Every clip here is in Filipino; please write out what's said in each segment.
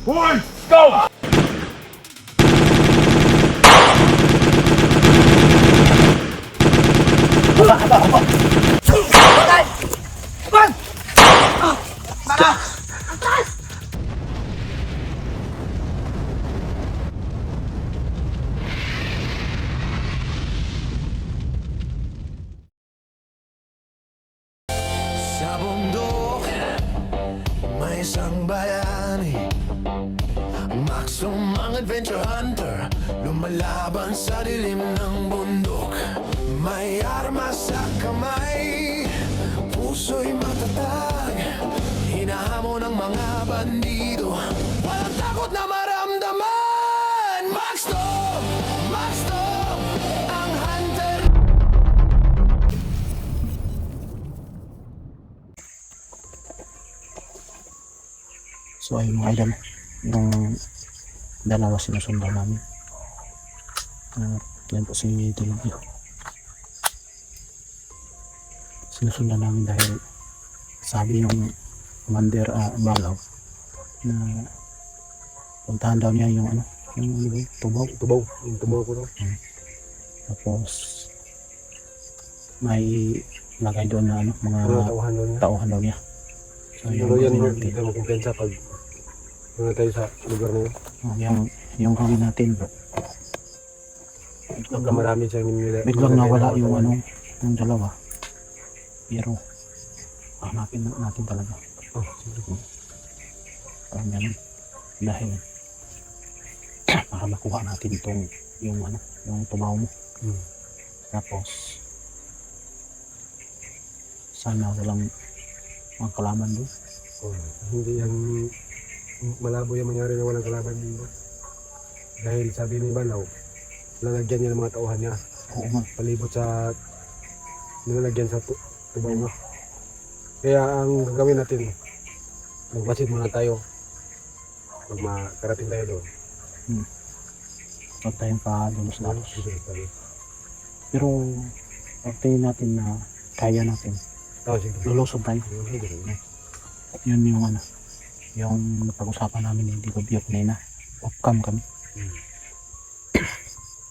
Boys, go! Sa bundok, may isang bayani, Maxum ang adventure hunter, lumalaban sa dilim ng bundok. May armas sa kamay, puso'y matatag, hinahamon ng mga bandido, walang takot na maramdaman. Maxum! Maxum! Ang hunter. So ayun mga idol, yung dalawa sinusundan namin. Yan po si Dilubyo. Sinusundan namin dahil sabi yung commander Balaw na puntahan daw niya yung ano, yung tubaw. Yung tubaw ko no. Tapos may lagay doon na ano, mga Mga tauhan doon niya. tauhan daw niya. So Pero yan gawin bro, natin. hindi tayo makumpensa pag muna tayo sa lugar na yun. Yung gawin natin bro. Pagka marami siyang nila. Biglang nawala yung ano, yung dalawa. Pero hanapin natin talaga. Oh, sige. Parang ganun. Dahil para makuha natin itong yung ano, yung tubaw mo. Tapos sana walang mga kalaman doon. Oh, hindi yan malabo yung mangyari na walang kalaban dito. Dahil sabi ni Balaw, lalagyan niya ng mga tauhan niya. Oo nga. Palibot sa nilalagyan sa tubaw mo. Kaya ang gagawin natin, magbasid muna tayo. Pag makarating tayo doon. Huwag tayong palulos-lalos. Sige, tayo. Pero pagtingin natin na kaya natin. Oh, sige. Lulusog tayo. Yun yung ano, yung napag-usapan namin ni Dilubyo kanina. Off-cam kami.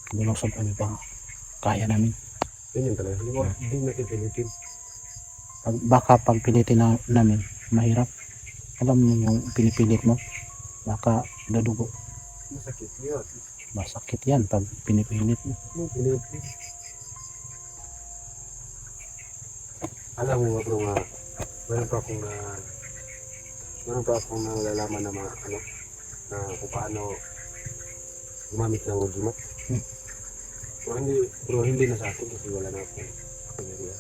Lulusog kami pa. Kaya namin. Ganyan talaga. Hindi natin pilitin. Baka pag pilitin namin, mahirap. Alam mo yung pinipilit mo, baka dadugo. Masakit yun. Masakit yan pag pinipilit mo. Pilitin. Alam mo bro nga, meron pa akong nalalaman na mga ano, na kung paano gumamit ng ugimat. Bro, hindi na sa akin kasi wala na akong pamilya.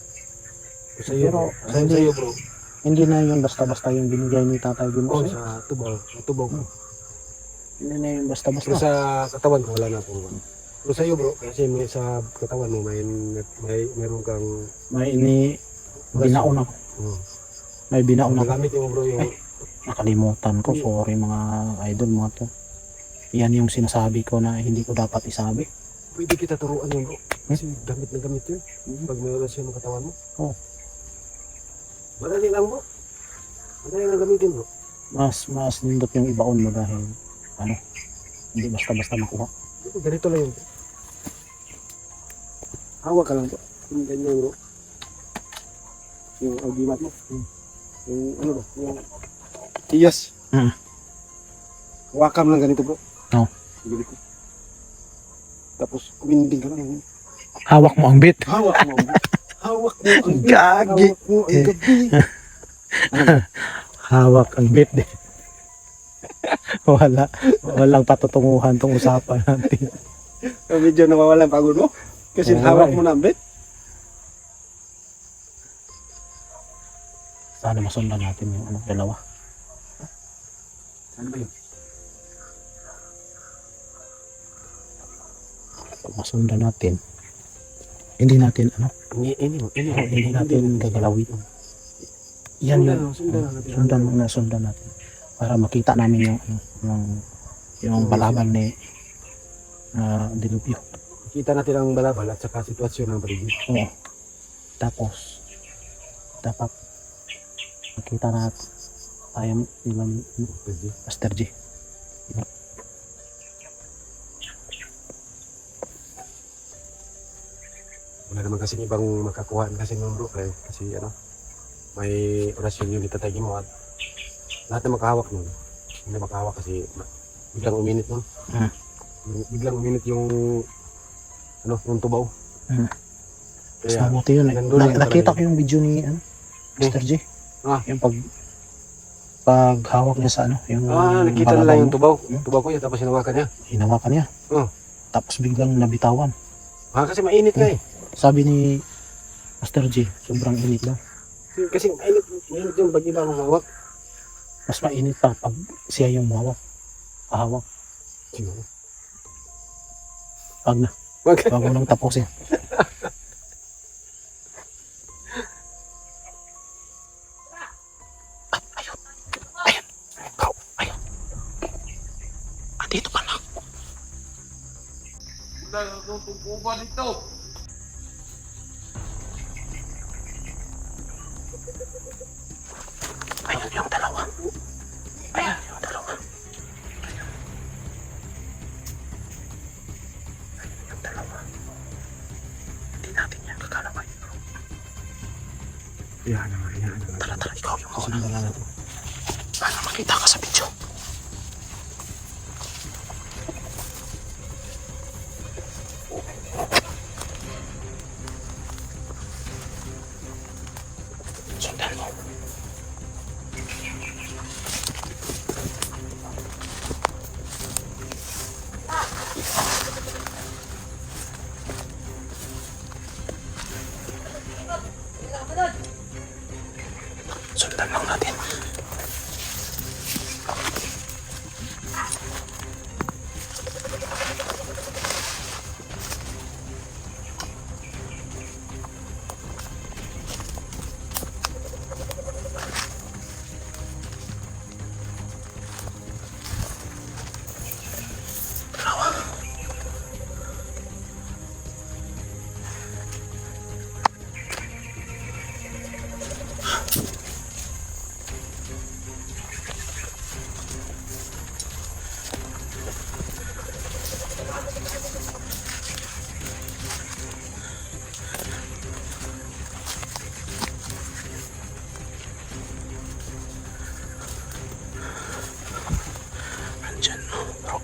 Sa iyo, Pero, sa iyo bro, Hindi na yun basta-basta yung binigay ni Tatay Ginoo. sa tubaw ko. Hindi na yun Pero basta-basta. sa katawan ko wala na akong ano. Pero sa iyo bro, kasi sa katawan mo meron kang May binaon ako. May binaon ako. nagamit mo bro yung Nakalimutan ko. Sorry mga idol mga to. Yan yung sinasabi ko na hindi ko dapat isabi. pwede kita turuan yun bro. Kasi gamit na gamit yun. Pag may oras yung katawan mo. Oo. Madali lang bro. Madali lang gamitin bro. Mas nindot yung ibaon mo dahil ano, hindi basta-basta makuha. Ganito lang yun bro. Hawak ka lang bro. Yung ganyan bro. Yung agimat mo. Yung ano bro. Yung tiyas. Hawakan mo lang ganito bro. Oo. Ganito. Tapos kuminding ka lang. Hawak mo ang bit. Hawak mo. Hawak mo ang gabi. Gagi. Hawak mo ang gabi. Hawak ang bit din. Walang patutunguhan tong usapan natin. Medyo nawawala ang pagod mo. Kasi Oo, hawak eh. mo na ang bet. Sana masundan natin yung ano, dalawa. Ano ba yun? Pag masundan natin, hindi natin ano, hindi natin gagalawin. Yan yung sundan natin para makita namin yung yung balaban ni Dilubyo. Kita natin ang balabal at saka sitwasyon ng paligid. Oo. Tapos dapat makita na tayo ni Pwede. Master G. Wala naman kasi ibang makakuhaan kasi ng bro. Kasi ano, may orasyon yung itatagin mo at lahat na makahawak nun. Hindi makahawak kasi biglang uminit nun. Hmm. Biglang uminit yung ano, yung tubaw. Hmm. Mas Kaya, mabuti yun. nandun lang Nakita ko talaga. yung video ni Mr. J. Ah. Yung paghawak niya sa ano, yung nakita na balabaw lang yung mo. tubaw. Tubaw ko yun, tapos hinawakan niya. Hinawakan niya. Oh. Tapos biglang nabitawan. Kasi mainit na eh. Sabi ni Master J, sobrang init daw. Kasi mainit yung pag iba humawak. Mas mainit pa pag siya yung hawak. Siguro. Wag na. Wag. Wag mo nang tapusin. Ayun. Ayun. Ayun. Dito ka na. Wala akong tungkuban dito. Ayun yung dalawa. Ayun yung dalawa. Ayun yung dalawa. Hindi natin yan kakalabay. Iyan naman. Tara, ikaw yung mauna. Susunod na natin. Para makita ka sa video. Sundan mo. Sundan lang natin. Andyan, bro.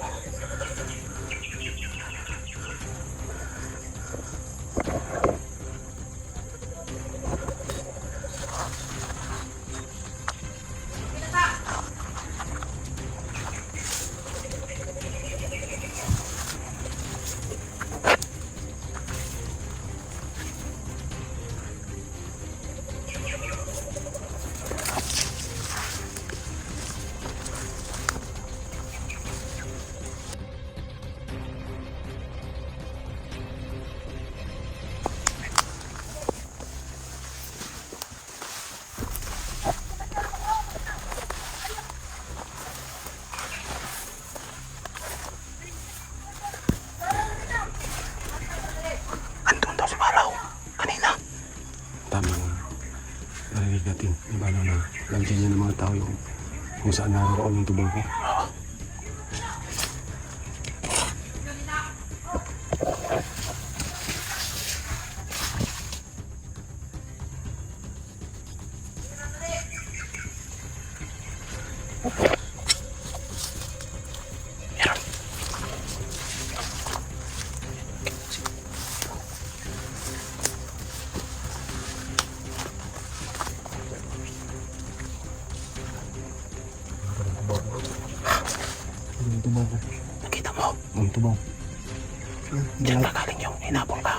Andun daw si Balaw. Kanina. Tamang narinig natin. Iba na lagyan niya ng mga tao yung kung saan naroon yung tubaw ko. Meron. Yung tubaw ko. Nakita mo? Yung tubaw. Diyan ka galing yung hinabol ka.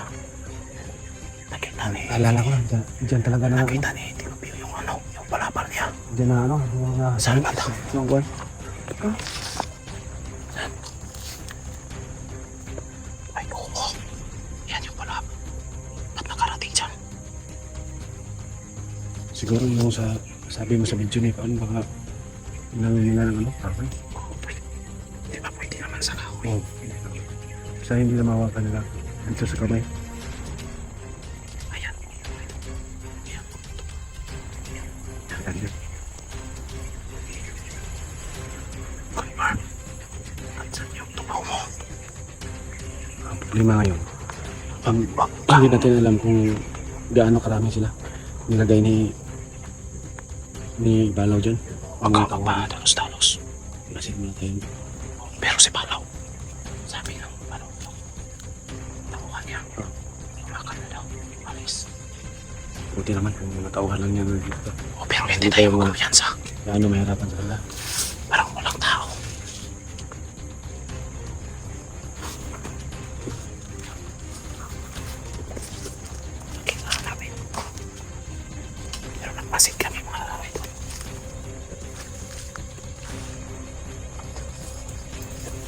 Nakita ni... Alala ko lang. Diyan talaga na ako. Nakita ni Tinupio yung ano, yung balabal niya. Diyan na ano. Yung mga... Saan ba ito? Yung kwan. Saan? Ay, oo. Yan yung balabal. Ba't nakarating dyan? Siguro yung sa sabi mo sa video ni Paano baka nangyayari ng ano? Kahoy. Di ba pwede naman sa kahoy? Oo. Sa hindi na mawakan nila dito sa kamay. Ayan. Ayan. Ayan. Kulimar. 5 ngayon. Hindi natin alam kung gaano karami sila nilagay ni Balaw dyan. Ang mga tao. Talos. Kasi muna tayo. Pero si Balaw, sabi ng Balaw, tauhan niya. Lumakan na daw. Alis. Buti naman kung mga tauhan lang niya dito. Oh, pero hindi tayo magkumpiyansa. Gaano mahirapan sa kanila. Parang walang tao. Kita namin. Pero nagpasid kami mga lalaki doon.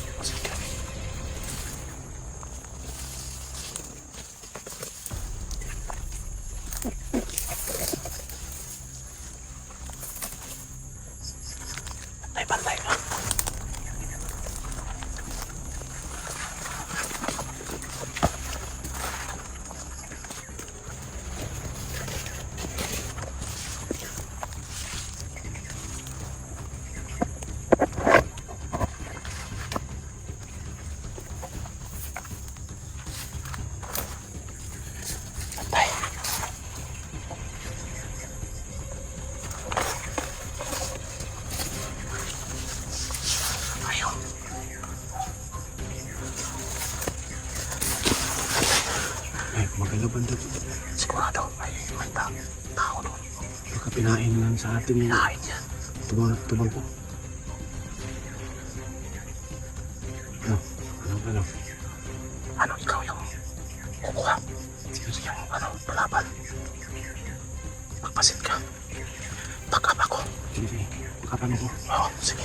Nagpasid kami. Bantay ka. Bantay. Ayun. Ay, magalaban dito. Sigurado may tao doon. Baka pinain lang sa atin yung Kain yan. tubang ko. Ano? Ano ikaw yung kukuha? Yung palaban. Magpasit ka. Backup ako. Sige. Makapan ako. Oo, sige.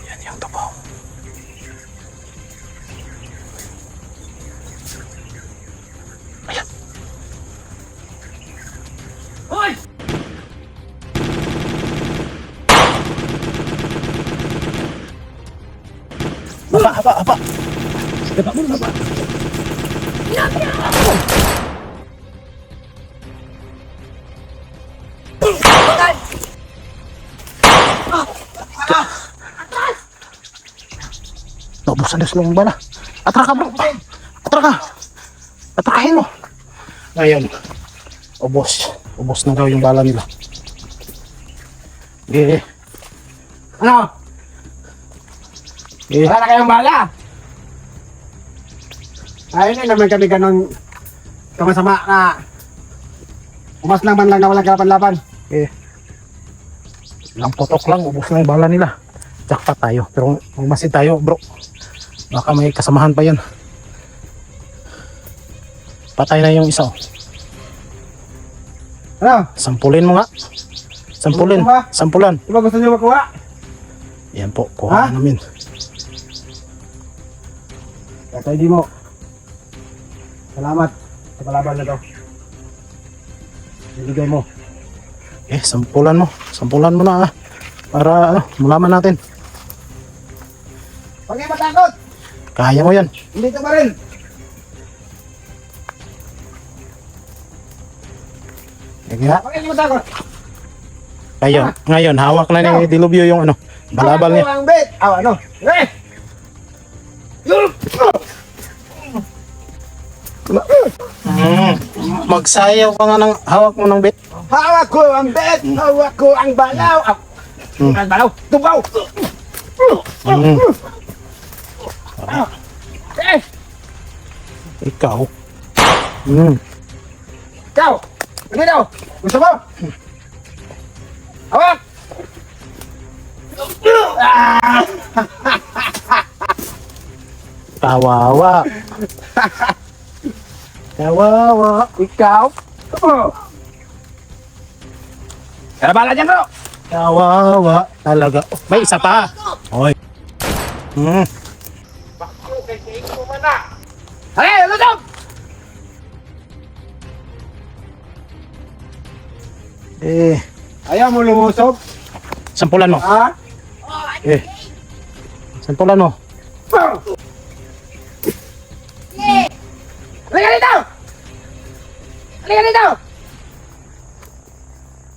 Yan yung tubaw. Ayan. Hoy! Haba. Dapat mo na ba? Naubusan na silang bala. Atraka bro. Atraka. Atrakahin mo. Ayun. Ubos. Ubos na daw yung bala nila. Okay. Ano? Okay. Wala na kayong bala? Ay, hindi naman kami ganun kamasama na umas naman lang na walang kalaban-laban. Okay. Lang putok lang. Ubos na yung bala nila. Jackpot tayo. Pero umasin tayo bro. Baka may kasamahan pa yan. Patay na yung isa. Oh. Ano? Sampulin mo nga. Sampulin. Ano ba? Sampulan. Di ba gusto nyo makuha? Yan po. Kuha Ha? namin. Kaya di mo. Salamat sa kalaban na to. Ibigay mo. Sampulan mo. Sampulan mo na para malaman natin. Huwag kayo matakot! Kaya mo yan. Hindi ka pa rin! Kaya, Huwag kayo matakot! ngayon, hawak na ni Dilubyo yung balabal niya. Ang bet! Ano? Eh! Magsayaw ka nga ng hawak mo ng bit. Hawak ko ang bet! Hawak ko ang balaw! Ang balaw! Tubaw! Eh! Ikaw. Ikaw! Hindi daw! Gusto mo? Hawak! Kawawa. Kawawa. Ikaw? Kaya bala dyan, bro! Kawawa. Talaga. Oh, may isa pa. Oy. Hey, lusog! Eh, Ayaw mo lumusog? sampulan mo. Ha? Eh. Sampulan mo. Halika dito! Halika dito!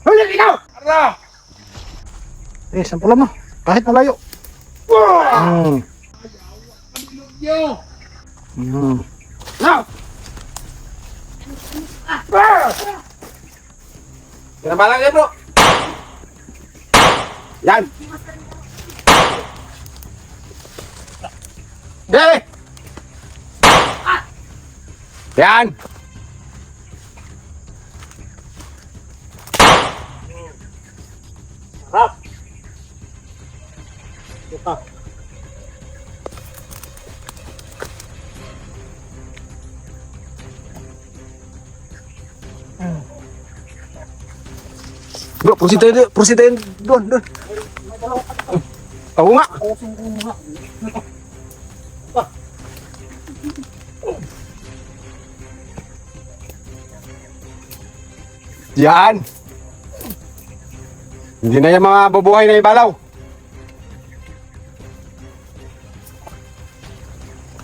Halika dito! Ano? Eh, sampulan mo. Kahit malayo. Mm. Mm. No! Kaya bala dyan, bro! Yan! Dali! Yan! Harap. Ito. Bro, proceed tayo doon. Oo nga. Yan. Hindi na yung mga bubuhay na ibalaw.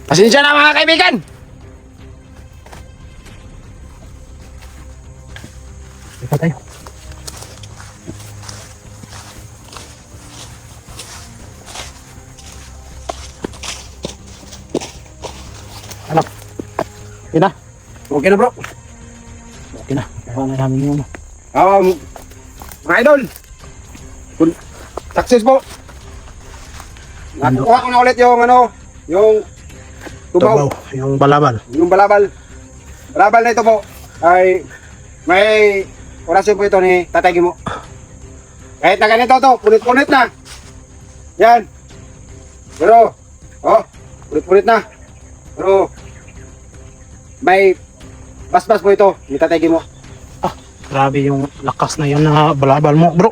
Pasensya na mga kaibigan. Ito tayo. Ano? Okay na. Okay na bro. Okay na. Kuha na namin yung Mga idol. Success po. Nakuha ko na ulit yung yung tubaw. tubaw. Yung balabal. Yung balabal. Balabal na ito po ay may orasyon po ito ni Tatay Gimo. Kahit na ganito to, punit-punit na. Yan. Pero, punit-punit na. Pero, may basbas po ito ni Tatay Gimo. Grabe yung lakas na yun na balabal mo, bro.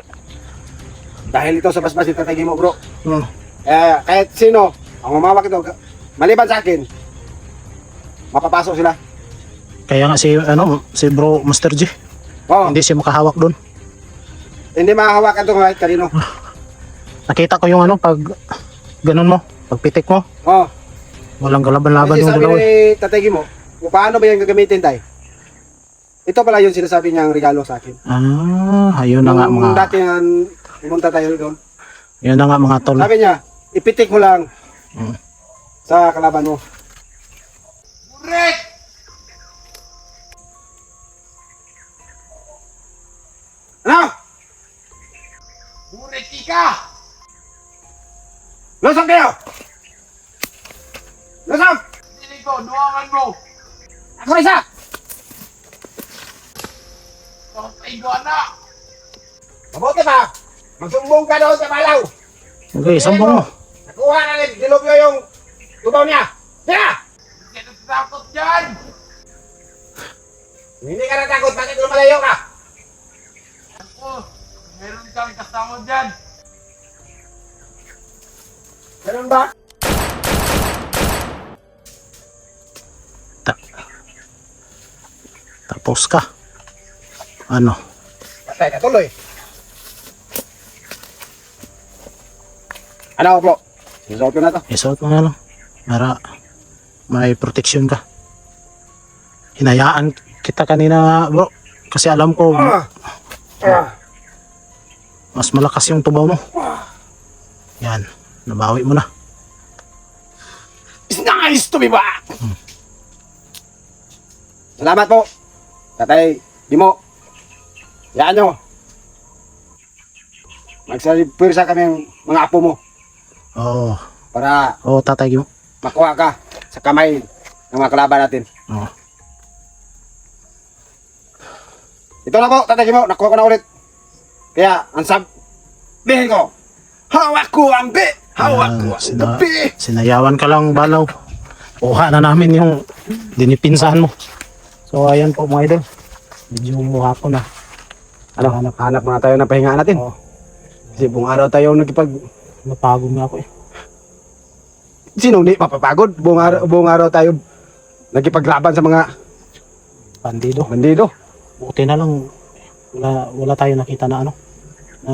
Dahil ito sa basbas ni Tatay Gimo, bro. Hmm. Kahit sino, ang umawak ito, maliban sa akin, mapapasok sila. Kaya nga si bro Master G, Oh, hindi siya makahawak doon. hindi mahahawakan ito kahit kanino. Nakita ko yung pag ganun mo, pag pitik mo, Oh, walang galaban-laban kasi yung sabi dalawa. ni Tatay Gimo, kung paano ba yan gagamitin tayo? Ito pala yung sinasabi niyang regalo sa akin. Ayun na nga Nung mga, dati nga pumunta tayo doon, yun na nga mga tol. sabi niya, ipitik mo lang sa kalaban mo. Correct! Ano? Buret ka! Lusog kayo! Lusog! Hindi ko, duwangan mo! Ako isa! Kapatay ko anak! Mabuti pa! Magsumbong ka doon sa balaw! Okay, sambong mo. Nakuha na ni Dilobyo yung tubaw niya! Tira! Hindi ka natakot dyan! Hindi ka natakot, bakit lumalayo ka? Ako, meron kang kasama dyan! Ganun ba? Tapos ka. Ano? Patay ka tuloy. Ano bro? Susuot ko na to. Isuot mo na lang. Para may protection ka. Hinayaan kita kanina, bro. Kasi alam ko, mas malakas yung tubaw mo. Yan. Nabawi mo na. It's nice to be back! Salamat po. Tatay Gimo. Yan nyo. Magsapirsa kami ng mga apo mo Oo. para Oo, tatay mo. makuha ka sa kamay ng mga kalaban natin. Oo. Ito na po, Tatay Gimo. Nakuha ko na ulit. Kaya, ang sabihin ko, hawak ko ang bi! Hawak ko ang bi! Sinayawan ka lang, balaw. kuha na namin yung dinipinsahan mo. So ayan po mga idol. Medyo hapon na. Ano, hanap muna tayo ng pahinga natin. Oo. Kasi buong araw tayo Napagod nga ako eh. Sino hindi mapapagod? Buong araw tayo nagkipaglaban sa mga Bandido. bandido. Buti na lang wala tayo nakita na ano na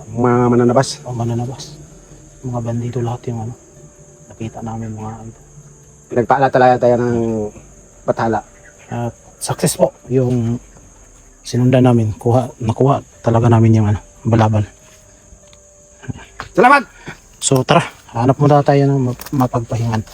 Mga mananabas. mananabas. Mga bandido lahat yung ano nakita namin mga idol. Pinagpaalatalayan tayo ng bathala. At success po yung sinundan namin. Nakuha talaga namin yung ano, balaban. Salamat! So tara, hanap muna tayo ng mapagpahingan.